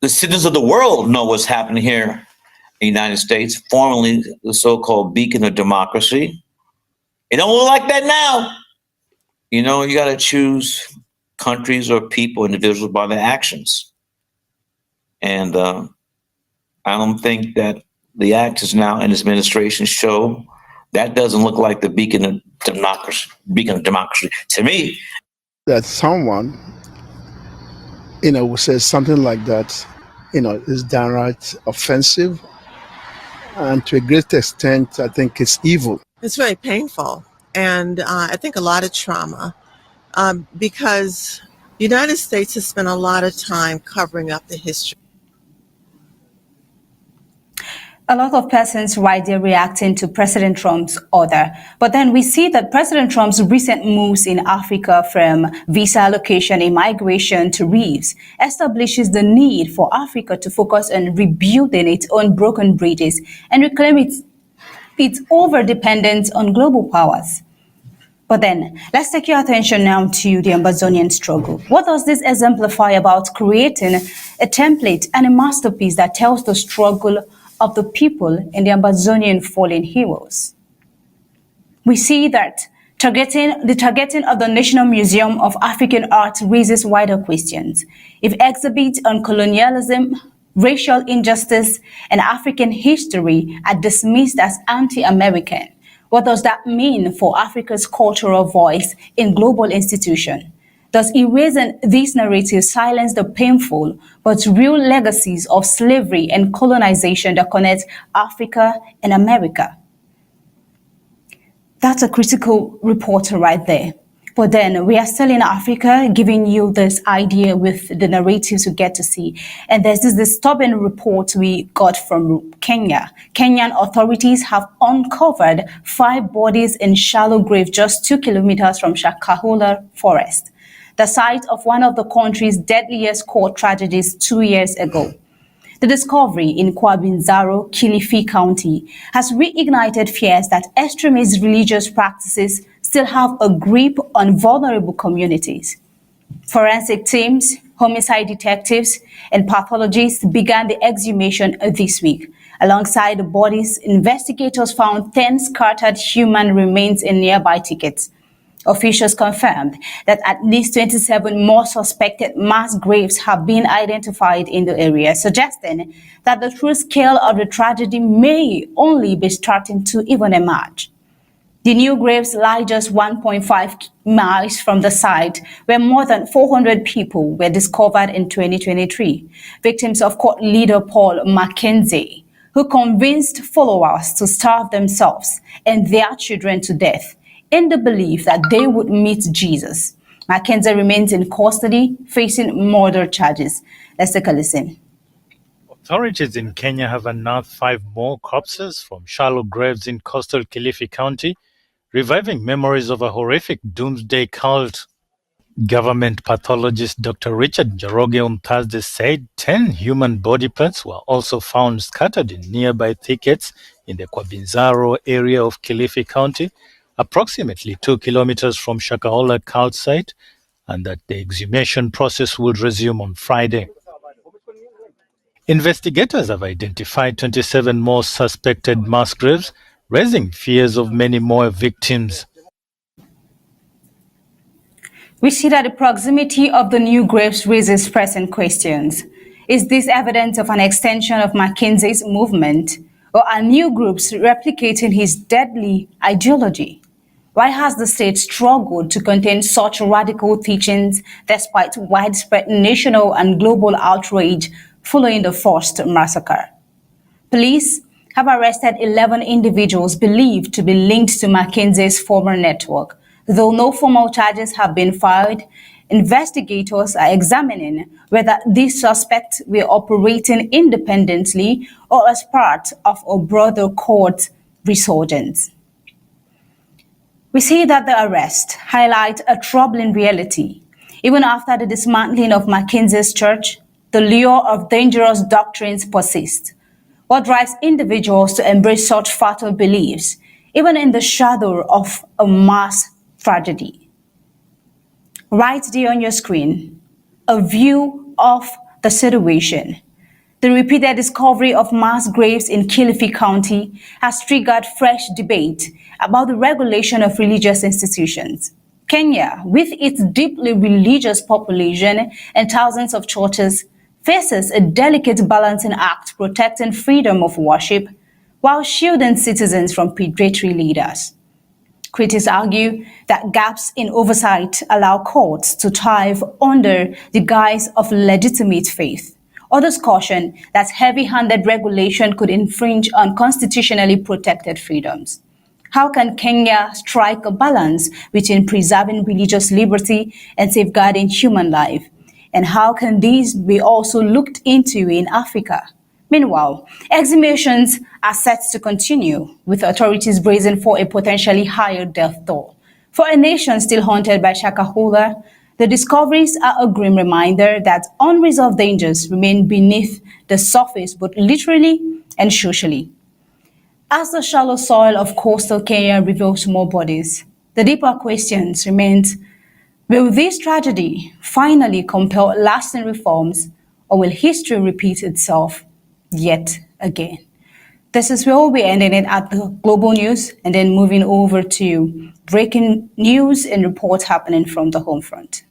The citizens of the world know what's happening here in the United States, formerly the so-called beacon of democracy. It don't look like that now. You know, you got to choose countries or people, individuals by their actions. And I don't think that the actions now in this administration show that doesn't look like the beacon of democracy. Beacon of democracy to me. That someone, who says something like that, is downright offensive, and to a great extent, I think it's evil. It's very painful, and I think a lot of trauma, because the United States has spent a lot of time covering up the history. A lot of persons right there reacting to President Trump's order. But then we see that President Trump's recent moves in Africa, from visa allocation and migration to reefs, establishes the need for Africa to focus on rebuilding its own broken bridges and reclaim its over-dependence on global powers. But then, let's take your attention now to the Ambazonian struggle. What does this exemplify about creating a template and a masterpiece that tells the struggle of the people in the Ambazonian fallen heroes? We see that the targeting of the National Museum of African Art raises wider questions. If exhibits on colonialism, racial injustice, and African history are dismissed as anti-American, what does that mean for Africa's cultural voice in global institutions? Does erasing these narratives silence the painful but real legacies of slavery and colonization that connect Africa and America? That's a critical report right there. But then we are still in Africa, giving you this idea with the narratives you get to see. And there's this disturbing report we got from Kenya. Kenyan authorities have uncovered 5 bodies in shallow grave just 2 kilometers from Shakahola forest, the site of one of the country's deadliest coal tragedies 2 years ago. The discovery in Kwabinzaro, Kilifi County, has reignited fears that extremist religious practices still have a grip on vulnerable communities. Forensic teams, homicide detectives, and pathologists began the exhumation this week. Alongside the bodies, investigators found 10 scattered human remains in nearby thickets. Officials confirmed that at least 27 more suspected mass graves have been identified in the area, suggesting that the true scale of the tragedy may only be starting to even emerge. The new graves lie just 1.5 miles from the site where more than 400 people were discovered in 2023, victims of cult leader Paul Mackenzie, who convinced followers to starve themselves and their children to death in the belief that they would meet Jesus. Mackenzie remains in custody, facing murder charges. Let's take a listen. Authorities in Kenya have unearthed 5 more corpses from shallow graves in coastal Kilifi County, reviving memories of a horrific doomsday cult. Government pathologist Dr. Richard Njoroge on Thursday said 10 human body parts were also found scattered in nearby thickets in the Kwabinzaro area of Kilifi County, approximately 2 kilometers from Shakahola cult site, and that the exhumation process will resume on Friday. Investigators have identified 27 more suspected mass graves, raising fears of many more victims. We see that the proximity of the new graves raises pressing questions. Is this evidence of an extension of Mackenzie's movement, or are new groups replicating his deadly ideology? Why has the state struggled to contain such radical teachings despite widespread national and global outrage following the first massacre? Police have arrested 11 individuals believed to be linked to Mackenzie's former network. Though no formal charges have been filed, investigators are examining whether these suspects were operating independently or as part of a broader cult resurgence. We see that the arrest highlights a troubling reality. Even after the dismantling of Mackenzie's church, the lure of dangerous doctrines persists. What drives individuals to embrace such fatal beliefs, even in the shadow of a mass tragedy? Right there on your screen, a view of the situation. The repeated discovery of mass graves in Kilifi County has triggered fresh debate about the regulation of religious institutions. Kenya, with its deeply religious population and thousands of churches, faces a delicate balancing act protecting freedom of worship while shielding citizens from predatory leaders. Critics argue that gaps in oversight allow courts to thrive under the guise of legitimate faith. Others caution that heavy-handed regulation could infringe on constitutionally protected freedoms. How can Kenya strike a balance between preserving religious liberty and safeguarding human life? And how can these be also looked into in Africa? Meanwhile, exhumations are set to continue, with authorities bracing for a potentially higher death toll. For a nation still haunted by Shakahola, the discoveries are a grim reminder that unresolved dangers remain beneath the surface, both literally and socially. As the shallow soil of coastal Kenya reveals more bodies, the deeper questions remain: will this tragedy finally compel lasting reforms, or will history repeat itself yet again? This is where we'll be ending it at the global news and then moving over to breaking news and reports happening from the home front.